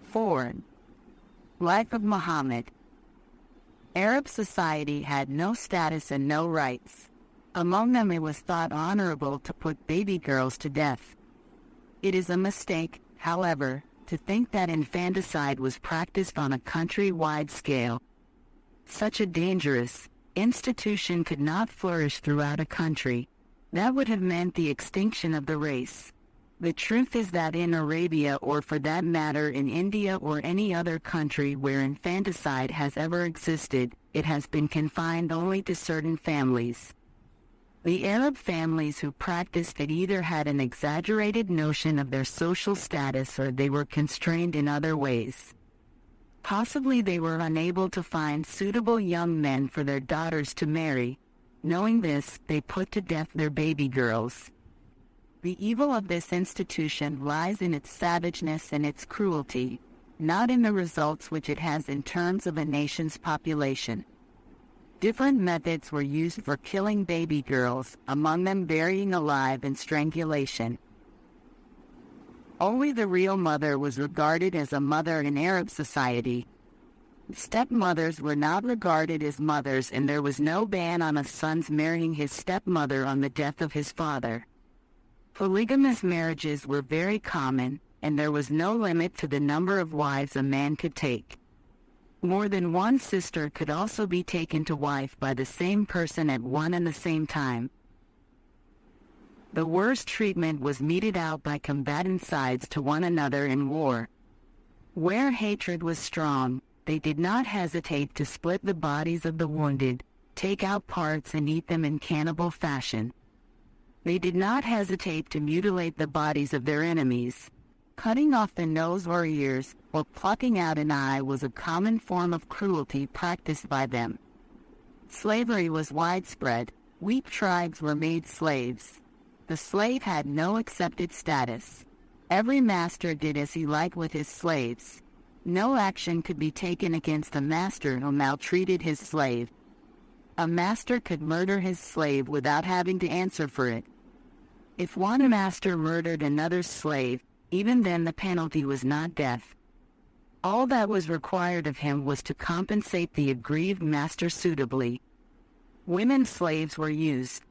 4. Life of Muhammad. Arab society had no status and no rights. Among them, it was thought honorable to put baby girls to death. It is a mistake, however, to think that infanticide was practiced on a country-wide scale. Such a dangerous institution could not flourish throughout a country. That would have meant the extinction of the race. The truth is that in Arabia, or for that matter in India or any other country where infanticide has ever existed, it has been confined only to certain families. The Arab families who practiced it either had an exaggerated notion of their social status or they were constrained in other ways. Possibly they were unable to find suitable young men for their daughters to marry. Knowing this, they put to death their baby girls. The evil of this institution lies in its savageness and its cruelty, not in the results which it has in terms of a nation's population. Different methods were used for killing baby girls, among them burying alive and strangulation. Only the real mother was regarded as a mother in Arab society. Stepmothers were not regarded as mothers, and there was no ban on a son's marrying his stepmother on the death of his father. Polygamous marriages were very common, and there was no limit to the number of wives a man could take. More than one sister could also be taken to wife by the same person at one and the same time. The worst treatment was meted out by combatant sides to one another in war. Where hatred was strong, they did not hesitate to split the bodies of the wounded, take out parts and eat them in cannibal fashion. They did not hesitate to mutilate the bodies of their enemies. Cutting off the nose or ears, or plucking out an eye was a common form of cruelty practiced by them. Slavery was widespread. Weak tribes were made slaves. The slave had no accepted status. Every master did as he liked with his slaves. No action could be taken against a master who maltreated his slave. A master could murder his slave without having to answer for it. If one master murdered another's slave, even then the penalty was not death. All that was required of him was to compensate the aggrieved master suitably. Women slaves were used.